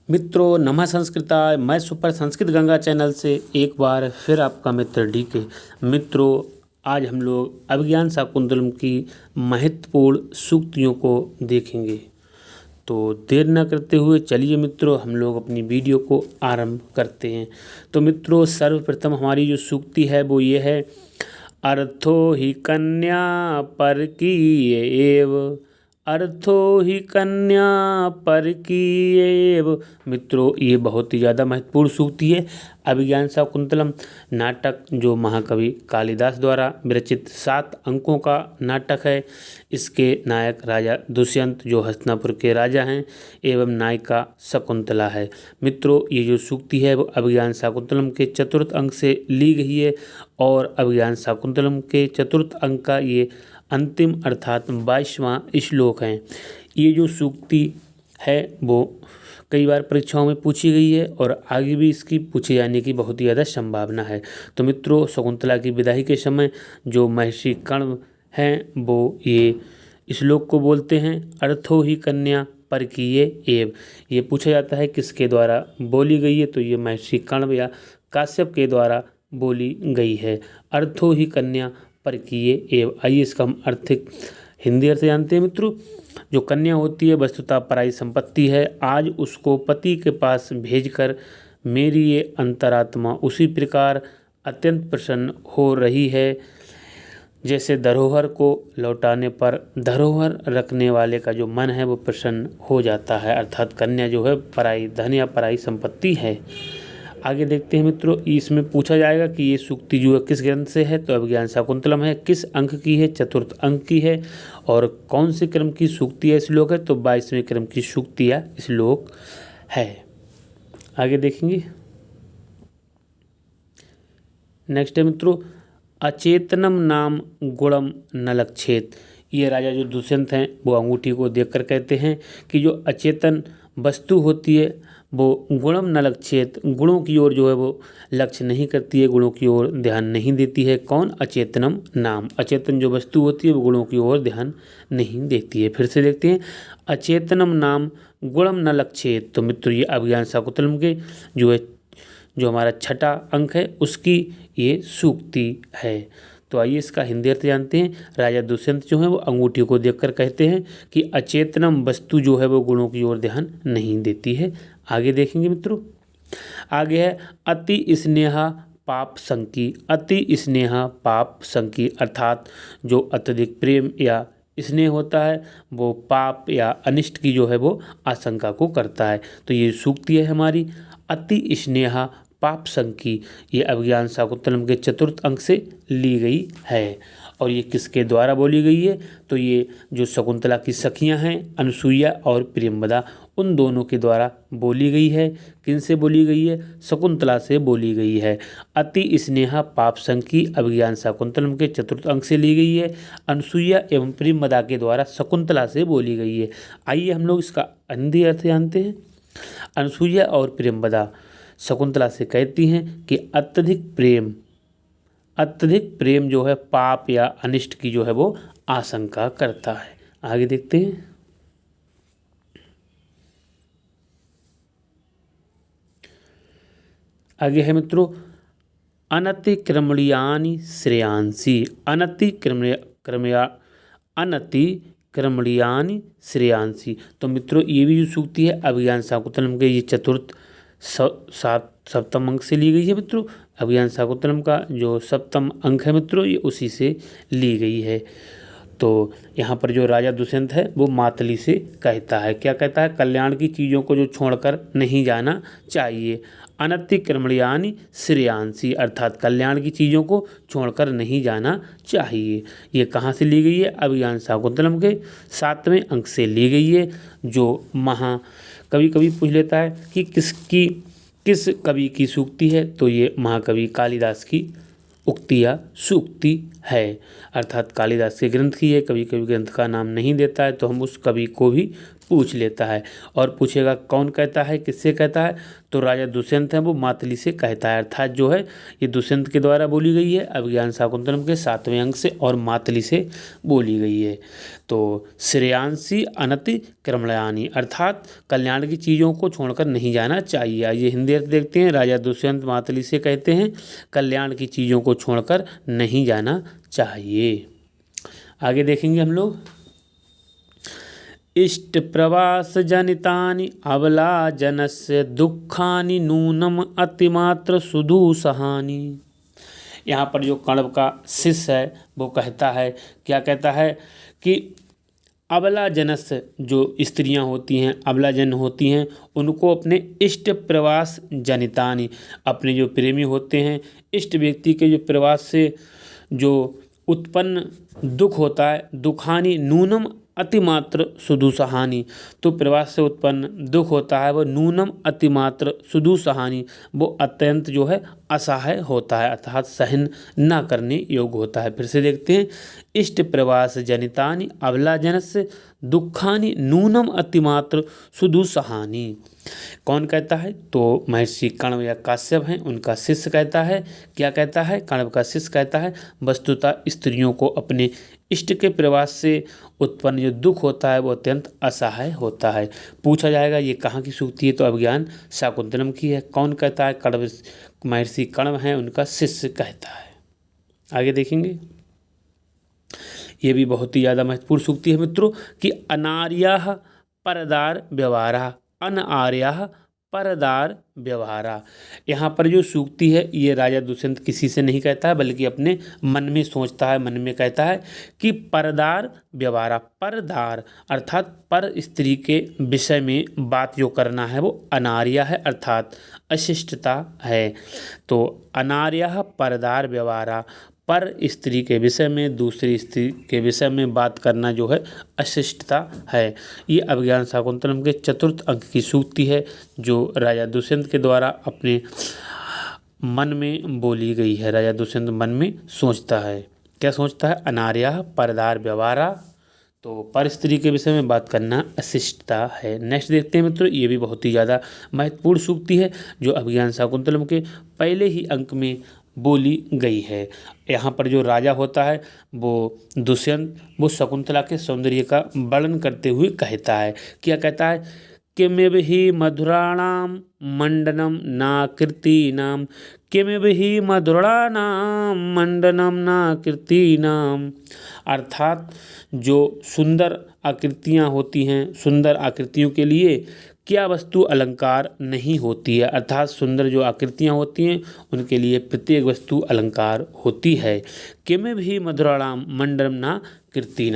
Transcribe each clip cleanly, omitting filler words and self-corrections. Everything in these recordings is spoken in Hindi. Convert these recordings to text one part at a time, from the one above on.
मित्रों नमः संस्कृताय। मैं सुपर संस्कृत गंगा चैनल से एक बार फिर आपका मित्र डीके। मित्रों आज हम लोग अभिज्ञान शाकुंतलम की महत्वपूर्ण सूक्तियों को देखेंगे, तो देर न करते हुए चलिए मित्रों हम लोग अपनी वीडियो को आरंभ करते हैं। तो मित्रों सर्वप्रथम हमारी जो सूक्ति है वो ये है, अर्थो ही कन्या परकीयेव, अर्थो ही कन्या परकीयेव। मित्रों ये बहुत ही ज़्यादा महत्वपूर्ण सूक्ति है। अभिज्ञान शाकुंतलम नाटक जो महाकवि कालिदास द्वारा विरचित 7 अंकों का नाटक है। इसके नायक राजा दुष्यंत जो हस्तिनापुर के राजा हैं एवं नायिका शकुंतला है। मित्रों ये जो सूक्ति है वो अभिज्ञान शाकुंतलम के चतुर्थ अंक से ली गई है और अभिज्ञान शाकुंतलम के चतुर्थ अंक का ये अंतिम अर्थात 22वां श्लोक है। ये जो सूक्ति है वो कई बार परीक्षाओं में पूछी गई है और आगे भी इसकी पूछे जाने की बहुत ही ज़्यादा संभावना है। तो शकुंतला की विदाई के समय जो महर्षि कर्ण हैं वो ये श्लोक को बोलते हैं, अर्थो ही कन्या परकीय एव। ये पूछा जाता है किसके द्वारा बोली गई है, तो ये महर्षि कर्ण या काश्यप के द्वारा बोली गई है। अर्थो ही कन्या परकीय एव। आइए इसका हम हिंदी अर्थ जानते हैं मित्रों। जो कन्या होती है वस्तुतः पराई संपत्ति है, आज उसको पति के पास भेजकर मेरी ये अंतरात्मा उसी प्रकार अत्यंत प्रसन्न हो रही है जैसे धरोहर को लौटाने पर धरोहर रखने वाले का जो मन है वो प्रसन्न हो जाता है। अर्थात कन्या जो है पराई धन या पराई संपत्ति है। आगे देखते हैं मित्रों, इसमें पूछा जाएगा कि ये सूक्ति जो है किस ग्रंथ से है, तो अभिज्ञान शाकुंतलम है। किस अंक की है, चतुर्थ अंक की है। और कौन से क्रम की सूक्ति है, श्लोक है, तो 22वें क्रम की सूक्ति या श्लोक है। आगे देखेंगे। नेक्स्ट है मित्रों, अचेतनम नाम गुणम न लक्षेत। ये राजा जो दुष्यंत हैं वो अंगूठी को देखकर कहते हैं कि जो अचेतन वस्तु होती है वो गुणम न लक्षेत, गुणों की ओर जो है वो लक्ष्य नहीं करती है, गुणों की ओर ध्यान नहीं देती है। कौन? अचेतनम नाम। अचेतन जो वस्तु होती है वो गुणों की ओर ध्यान नहीं देती है। फिर से देखते हैं, अचेतनम नाम गुणम न लक्षेत। तो मित्रों ये अभिज्ञान शाकुंतलम के जो हमारा छठा अंक है उसकी ये सूक्ति है। तो आइए इसका हिंदी अर्थ जानते हैं। राजा दुष्यंत जो है वो अंगूठी को देखकर कहते हैं कि अचेतनम वस्तु जो है वो गुणों की ओर ध्यान नहीं देती है। आगे देखेंगे मित्रों। आगे है अति स्नेहा पाप संकी। अति स्नेहा पाप संकी अर्थात जो अत्यधिक प्रेम या स्नेह होता है वो पाप या अनिष्ट की जो है वो आशंका को करता है। तो ये सूक्ति है हमारी, अति स्नेहा पाप संकी। ये अभिज्ञान शाकुंतलम के चतुर्थ अंक से ली गई है। और ये किसके द्वारा बोली गई है, तो ये जो शकुंतला की सखियां हैं अनसुईया और प्रियंवदा, उन दोनों के द्वारा बोली गई है। किन से बोली गई है? शकुंतला से बोली गई है। अति स्नेहा पाप संकी अभिज्ञान शाकुंतलम के चतुर्थ अंक से ली गई है। अनसुईया एवं प्रियंवदा के द्वारा शकुंतला से बोली गई है। आइए हम लोग इसका हिंदी अर्थ जानते हैं। अनसुईया और प्रियंवदा शकुंतला से कहती हैं कि अत्यधिक प्रेम जो है पाप या अनिष्ट की जो है वो आशंका करता है। आगे देखते हैं। आगे है मित्रों, अनतिक्रमणीयानि श्रेयांसी। अनतिक्रमणीयानि श्रेयांसी। तो मित्रों ये भी जो सूक्ति है अभिज्ञान शाकुंतलम के ये चतुर्थ सप्तम अंक से ली गई है। मित्रों अभिज्ञान शाकुंतलम का जो सप्तम अंक है मित्रों ये उसी से ली गई है। तो यहाँ पर जो राजा दुष्यंत है वो मातली से कहता है, क्या कहता है? कल्याण की चीज़ों को जो छोड़कर नहीं जाना चाहिए। अनतिक्रमणीयानि श्रेयांसी अर्थात कल्याण की चीज़ों को छोड़कर नहीं जाना चाहिए। ये कहाँ से ली गई है? अभिज्ञान शाकुंतलम के 7वें अंक से ली गई है। जो कभी पूछ लेता है कि किस कवि की सूक्ति है, तो ये महाकवि कालिदास की उक्ति या सूक्ति है। अर्थात कालिदास के ग्रंथ की है। कभी ग्रंथ का नाम नहीं देता है तो हम उस कवि को भी पूछ लेता है और पूछेगा कौन कहता है, किससे कहता है, तो राजा दुष्यंत है वो मातली से कहता है। अर्थात जो है ये दुष्यंत के द्वारा बोली गई है अभिज्ञान शाकुंतलम के 7वें अंक से और मातली से बोली गई है। तो श्रेयांसी अनति क्रमणयानी, अर्थात कल्याण की चीज़ों को छोड़कर नहीं जाना चाहिए। आइए हिंदी अर्थ देखते हैं। राजा दुष्यंत मातली से कहते हैं कल्याण की चीज़ों को छोड़कर नहीं जाना चाहिए। आगे देखेंगे हम लोग। इष्ट प्रवास जनितानि अबला जनस्य दुखानि नूनम अतिमात्र सुदूसहानि। यहाँ पर जो कण्व का शिष्य है वो कहता है, क्या कहता है कि अबला जनस्य, जो स्त्रियां होती हैं, अबला जन होती हैं, उनको अपने इष्ट प्रवास जनितानि, अपने जो प्रेमी होते हैं, इष्ट व्यक्ति के जो प्रवास से जो उत्पन्न दुख होता है, दुखानि नूनम अतिमात्र सुदूसहानि, तो प्रवास से उत्पन्न दुख होता है वो नूनम अतिमात्र सुदूसहानि, वो अत्यंत जो है असहाय होता है, अर्थात सहन न करने योग्य होता है। फिर से देखते हैं। इष्ट प्रवास जनितानि अबला जनस्य दुखानि नूनम अतिमात्र सुदूसहानि। कौन कहता है, तो महर्षि कण्व या काश्यप हैं, उनका शिष्य कहता है। क्या कहता है, कण्व का शिष्य कहता है वस्तुतः स्त्रियों को अपने इष्ट के प्रवास से उत्पन्न जो दुख होता है वो अत्यंत असहाय होता है। पूछा जाएगा ये कहाँ की सूक्ति है, तो अभिज्ञान शाकुंतलम की है। कौन कहता है, कण्व, महर्षि कण्व हैं, उनका शिष्य कहता है। आगे देखेंगे। ये भी बहुत ही ज़्यादा महत्वपूर्ण सूक्ति है मित्रों कि अनार्याः परदार व्यवहारा, अनार्याः परदार व्यवहारा। यहाँ पर जो सूक्ति है ये राजा दुष्यंत किसी से नहीं कहता है बल्कि अपने मन में सोचता है, मन में कहता है कि परदार व्यवहारा, परदार अर्थात पर स्त्री के विषय में बात जो करना है वो अनार्या है, अर्थात अशिष्टता है। तो अनार्या परदार व्यवहारा, पर स्त्री के विषय में, दूसरी स्त्री के विषय में बात करना जो है अशिष्टता है। ये अभिज्ञान शाकुंतलम के 4th अंक की सूक्ति है जो राजा दुष्यंत के द्वारा अपने मन में बोली गई है। राजा दुष्यंत मन में सोचता है, क्या सोचता है, अनार्या परदार व्यवहारा, तो पर स्त्री के विषय में बात करना अशिष्टता है। नेक्स्ट देखते हैं मित्रों। ये भी बहुत ही ज़्यादा महत्वपूर्ण सूक्ति है जो अभिज्ञान शाकुंतलम के पहले ही अंक में बोली गई है। यहाँ पर जो राजा होता है वो दुष्यंत, वो शकुंतला के सौंदर्य का वर्णन करते हुए कहता है। क्या कहता है, किमिव ही मधुराणाम मंडनम नाकृतीनाम, किमिव ही मधुराणाम मंडनम नाकृतीनाम, अर्थात जो सुंदर आकृतियाँ होती हैं, सुंदर आकृतियों के लिए क्या वस्तु अलंकार नहीं होती है, अर्थात सुंदर जो आकृतियाँ होती हैं उनके लिए प्रत्येक वस्तु अलंकार होती है। किमें भी मधुराणाम मंडलम ना कीर्ति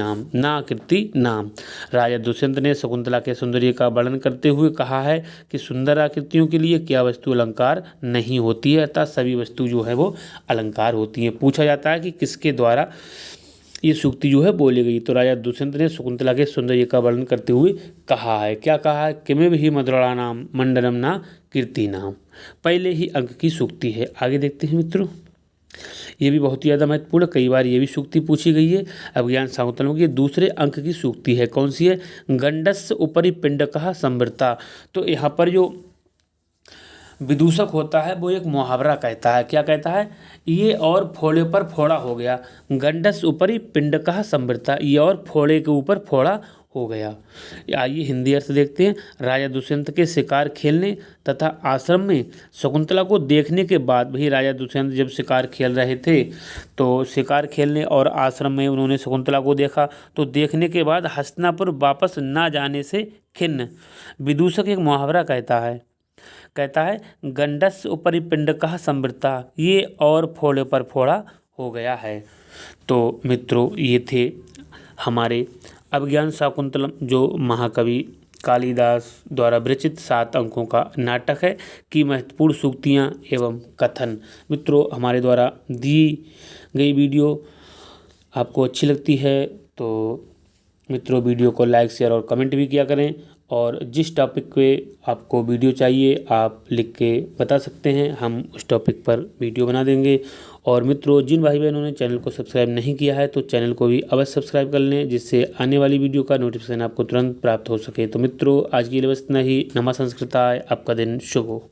नाम। राजा दुष्यंत ने शकुंतला के सौंदर्य का वर्णन करते हुए कहा है कि सुंदर आकृतियों के लिए क्या वस्तु अलंकार नहीं होती है, अर्थात सभी वस्तु जो है वो अलंकार होती हैं। पूछा जाता है कि किसके द्वारा ये सूक्ति जो है बोली गई, तो राजा दुष्यंत ने शकुंतला के सौंदर्य का वर्णन करते हुए कहा है। क्या कहा है, किमेव ही मधुराणाम मंडनम ना कीर्ति नाम, पहले ही अंक की सूक्ति है। आगे देखते हैं मित्रों। ये भी बहुत ही ज़्यादा महत्वपूर्ण, कई बार ये भी सूक्ति पूछी गई है। अभिज्ञान शाकुंतलम की 2 अंक की सूक्ति है। कौन सी है, गंडस्य उपरि पिंडकः संवृता। तो यहाँ पर जो विदूषक होता है वो एक मुहावरा कहता है। क्या कहता है, ये और फोड़े पर फोड़ा हो गया, गंडस ऊपरी पिंडकः संवृता, ये और फोड़े के ऊपर फोड़ा हो गया। आइए हिंदी अर्थ देखते हैं। राजा दुष्यंत के शिकार खेलने तथा आश्रम में शकुंतला को देखने के बाद, भाई राजा दुष्यंत जब शिकार खेल रहे थे तो शिकार खेलने और आश्रम में उन्होंने शकुंतला को देखा, तो देखने के बाद हस्तिनापुर वापस ना जाने से खिन्न विदूषक एक मुहावरा कहता है गंडस ऊपरी पिंडकः संवृता, ये और फोड़े पर फोड़ा हो गया है। तो मित्रों ये थे हमारे अभिज्ञान शाकुंतलम जो महाकवि कालिदास द्वारा विरचित 7 अंकों का नाटक है की महत्वपूर्ण सूक्तियाँ एवं कथन। मित्रों हमारे द्वारा दी गई वीडियो आपको अच्छी लगती है तो मित्रों वीडियो को लाइक शेयर और कमेंट भी किया करें और जिस टॉपिक पे आपको वीडियो चाहिए आप लिख के बता सकते हैं, हम उस टॉपिक पर वीडियो बना देंगे। और मित्रों, जिन भाई बहनों ने चैनल को सब्सक्राइब नहीं किया है तो चैनल को भी अवश्य सब्सक्राइब कर लें, जिससे आने वाली वीडियो का नोटिफिकेशन आपको तुरंत प्राप्त हो सके। तो मित्रों, आज के लिए बस इतना ही। नमः संस्कृताय। आपका दिन शुभ हो।